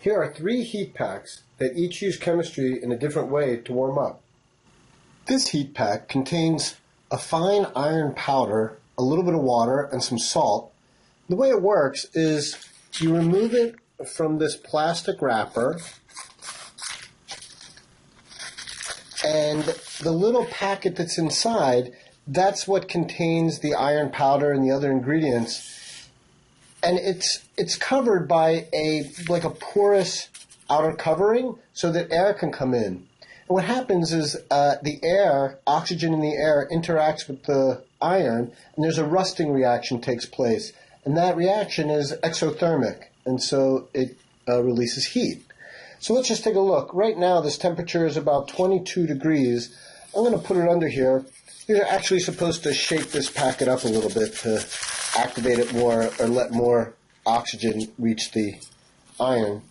Here are 3 heat packs that each use chemistry in a different way to warm up. This heat pack contains a fine iron powder, a little bit of water, and some salt. The way it works is you remove it from this plastic wrapper, and the little packet that's inside, that's what contains the iron powder and the other ingredients. And it's covered by like a porous outer covering so that air can come in. And what happens is the air, oxygen in the air, interacts with the iron, and there's a rusting reaction takes place. And that reaction is exothermic, and so it releases heat. So let's just take a look. Right now, this temperature is about 22 degrees. I'm going to put it under here. You're actually supposed to shake this packet up a little bit to activate it more or let more oxygen reach the iron.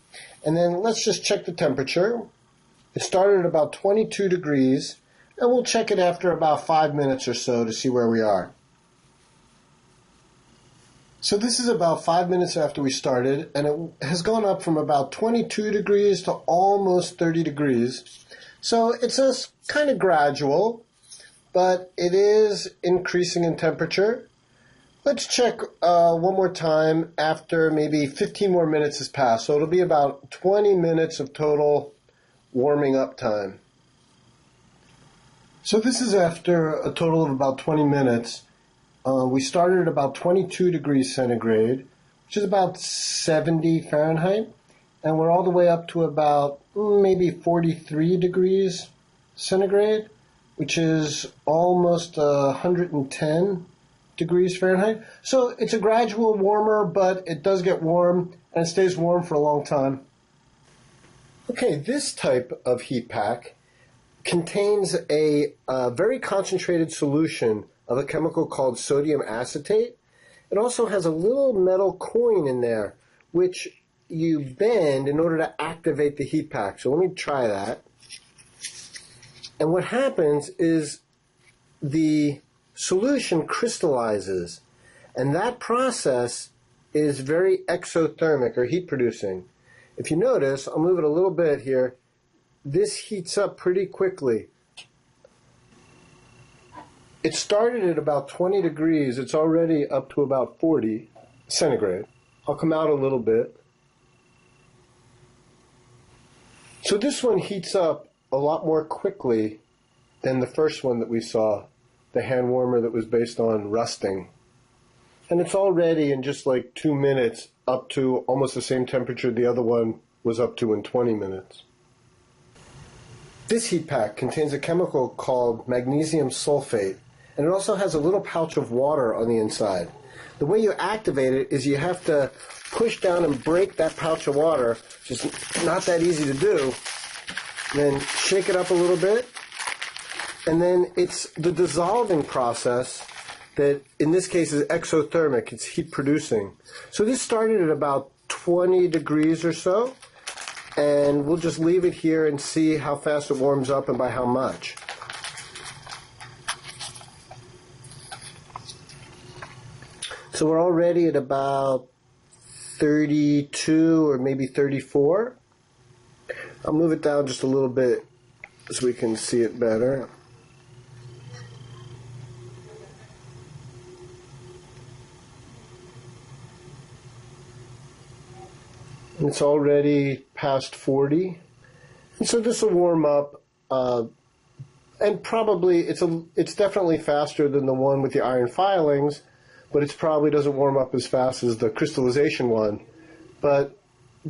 And then let's just check the temperature. It started at about 22 degrees, and we'll check it after about 5 minutes or so to see where we are. So this is about 5 minutes after we started, and it has gone up from about 22 degrees to almost 30 degrees. So it's kind of gradual, but it is increasing in temperature. Let's check one more time after maybe 15 more minutes has passed. So it'll be about 20 minutes of total warming up time. So this is after a total of about 20 minutes. We started at about 22 degrees centigrade, which is about 70 Fahrenheit, and we're all the way up to about maybe 43 degrees centigrade, which is almost 110 degrees Fahrenheit. So it's a gradual warmer, but it does get warm, and it stays warm for a long time. Okay, this type of heat pack contains a very concentrated solution of a chemical called sodium acetate. It also has a little metal coin in there, which you bend in order to activate the heat pack. So let me try that. And what happens is the solution crystallizes, and that process is very exothermic or heat producing. If you notice, I'll move it a little bit here, this heats up pretty quickly. It started at about 20 degrees, it's already up to about 40 centigrade. I'll come out a little bit. So this one heats up a lot more quickly than the first one that we saw, the hand warmer that was based on rusting. And it's already in just like 2 minutes up to almost the same temperature the other one was up to in 20 minutes. This heat pack contains a chemical called magnesium sulfate, and it also has a little pouch of water on the inside. The way you activate it is you have to push down and break that pouch of water, which is not that easy to do. Then shake it up a little bit, and then it's the dissolving process that in this case is exothermic, it's heat producing. So this started at about 20 degrees or so, and we'll just leave it here and see how fast it warms up and by how much. So we're already at about 32 or maybe 34. I'll move it down just a little bit so we can see it better. And it's already past 40. And so this will warm up, and probably it's definitely faster than the one with the iron filings, but it probably doesn't warm up as fast as the crystallization one. But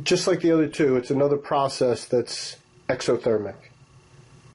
just like the other two, it's another process that's exothermic.